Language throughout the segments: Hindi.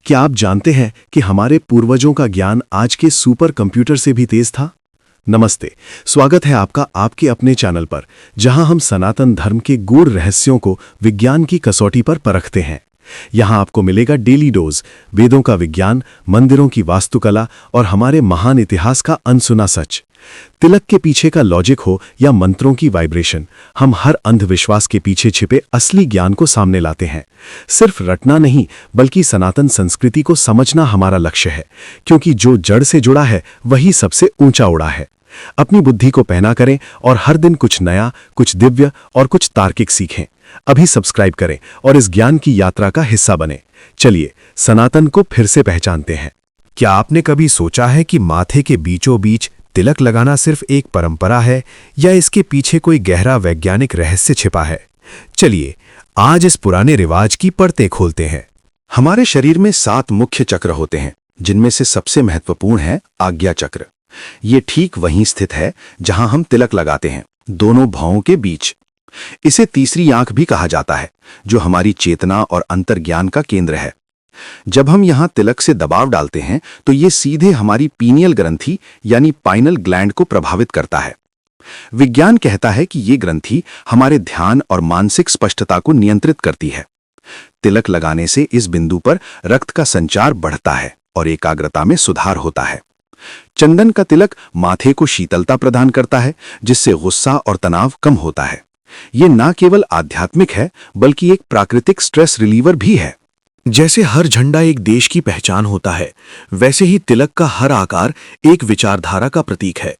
क्या आप जानते हैं कि हमारे पूर्वजों का ज्ञान आज के सुपर कंप्यूटर से भी तेज था? नमस्ते, स्वागत है आपका आपके अपने चैनल पर, जहां हम सनातन धर्म के गूढ़ रहस्यों को विज्ञान की कसौटी पर परखते हैं। यहां आपको मिलेगा डेली डोज, वेदों का विज्ञान, मंदिरों की वास्तुकला और हमारे महान इतिहास का अनसुना सच। तिलक के पीछे का लॉजिक हो या मंत्रों की वाइब्रेशन, हम हर अंधविश्वास के पीछे छिपे असली ज्ञान को सामने लाते हैं। सिर्फ रटना नहीं, बल्कि सनातन संस्कृति को समझना हमारा लक्ष्य है, क्योंकि जो जड़ से जुड़ा है वही सबसे ऊंचा उड़ा है। अपनी बुद्धि को पहना करें और हर दिन कुछ नया, कुछ दिव्य और कुछ तार्किक सीखें। अभी सब्सक्राइब करें और इस ज्ञान की यात्रा का हिस्सा बने। चलिए सनातन को फिर से पहचानते हैं। क्या आपने कभी सोचा है कि माथे के बीचों बीच तिलक लगाना सिर्फ एक परंपरा है या इसके पीछे कोई गहरा वैज्ञानिक रहस्य छिपा है? चलिए आज इस पुराने रिवाज की परतें खोलते हैं। हमारे शरीर में 7 मुख्य चक्र होते हैं, जिनमें से सबसे महत्वपूर्ण है आज्ञा चक्र। ये ठीक वहीं स्थित है जहां हम तिलक लगाते हैं, दोनों भौं के बीच। इसे तीसरी आंख भी कहा जाता है, जो हमारी चेतना और अंतर्ज्ञान का केंद्र है। जब हम यहां तिलक से दबाव डालते हैं तो ये सीधे हमारी पीनियल ग्रंथि यानी पाइनल ग्लैंड को प्रभावित करता है। विज्ञान कहता है कि ये ग्रंथि हमारे ध्यान और मानसिक स्पष्टता को नियंत्रित करती है। तिलक लगाने से इस बिंदु पर रक्त का संचार बढ़ता है और एकाग्रता में सुधार होता है। चंदन का तिलक माथे को शीतलता प्रदान करता है, जिससे गुस्सा और तनाव कम होता है। ये न केवल आध्यात्मिक है, बल्कि एक प्राकृतिक स्ट्रेस रिलीवर भी है। जैसे हर झंडा एक देश की पहचान होता है, वैसे ही तिलक का हर आकार एक विचारधारा का प्रतीक है।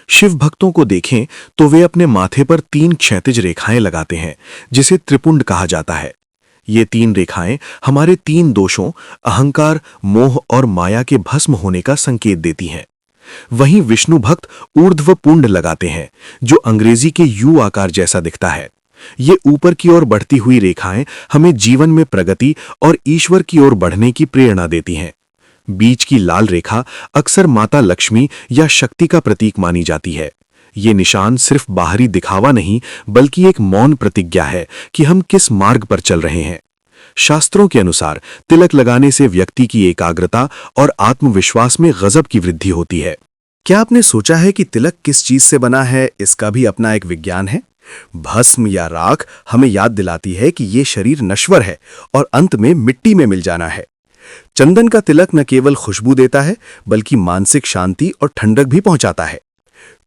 शिव भक्तों को देखें तो वे अपने माथे पर 3 क्षैतिज रेखाएं लगाते हैं, जिसे त्रिपुंड कहा जाता है। ये 3 रेखाएं हमारे 3 दोषों अहंकार, मोह और माया के भस्म होने का संकेत देती हैं। वहीं विष्णु भक्त ऊर्ध्व पुंड लगाते हैं, जो अंग्रेजी के यू आकार जैसा दिखता है। ये ऊपर की ओर बढ़ती हुई रेखाएं हमें जीवन में प्रगति और ईश्वर की ओर बढ़ने की प्रेरणा देती हैं। बीच की लाल रेखा अक्सर माता लक्ष्मी या शक्ति का प्रतीक मानी जाती है। ये निशान सिर्फ बाहरी दिखावा नहीं, बल्कि एक मौन प्रतिज्ञा है कि हम किस मार्ग पर चल रहे हैं। शास्त्रों के अनुसार तिलक लगाने से व्यक्ति की एकाग्रता और आत्मविश्वास में गजब की वृद्धि होती है। क्या आपने सोचा है कि तिलक किस चीज से बना है? इसका भी अपना एक विज्ञान है। भस्म या राख हमें याद दिलाती है कि ये शरीर नश्वर है और अंत में मिट्टी में मिल जाना है। चंदन का तिलक न केवल खुशबू देता है, बल्कि मानसिक शांति और ठंडक भी पहुंचाता है।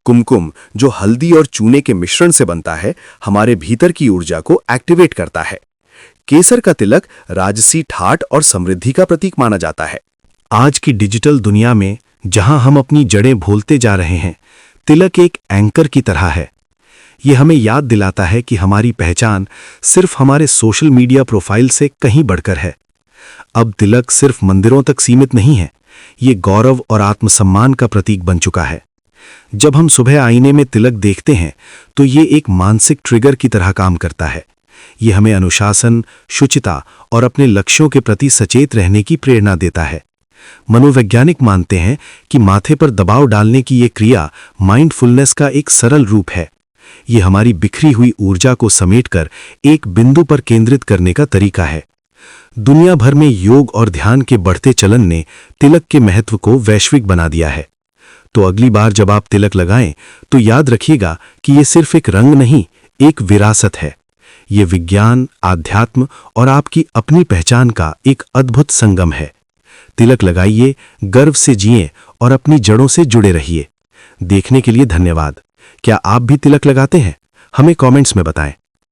कुमकुम, जो हल्दी और चूने के मिश्रण से बनता है, हमारे भीतर की ऊर्जा को एक्टिवेट करता है। केसर का तिलक राजसी ठाठ और समृद्धि का प्रतीक माना जाता है। आज की डिजिटल दुनिया में जहां हम अपनी जड़ें भूलते जा रहे हैं, तिलक एक एंकर की तरह है। ये हमें याद दिलाता है कि हमारी पहचान सिर्फ हमारे सोशल मीडिया प्रोफाइल से कहीं बढ़कर है। अब तिलक सिर्फ मंदिरों तक सीमित नहीं है, ये गौरव और आत्मसम्मान का प्रतीक बन चुका है। जब हम सुबह आईने में तिलक देखते हैं तो ये एक मानसिक ट्रिगर की तरह काम करता है। ये हमें अनुशासन, शुचिता और अपने लक्ष्यों के प्रति सचेत रहने की प्रेरणा देता है। मनोवैज्ञानिक मानते हैं कि माथे पर दबाव डालने की ये क्रिया माइंडफुलनेस का एक सरल रूप है। ये हमारी बिखरी हुई ऊर्जा को समेटकर एक बिंदु पर केंद्रित करने का तरीका है। दुनिया भर में योग और ध्यान के बढ़ते चलन ने तिलक के महत्व को वैश्विक बना दिया है। तो अगली बार जब आप तिलक लगाएं तो याद रखिएगा कि ये सिर्फ एक रंग नहीं, एक विरासत है। ये विज्ञान, आध्यात्म और आपकी अपनी पहचान का एक अद्भुत संगम है। तिलक लगाइए, गर्व से जिएं और अपनी जड़ों से जुड़े रहिए। देखने के लिए धन्यवाद। क्या आप भी तिलक लगाते हैं? हमें कमेंट्स में बताएं।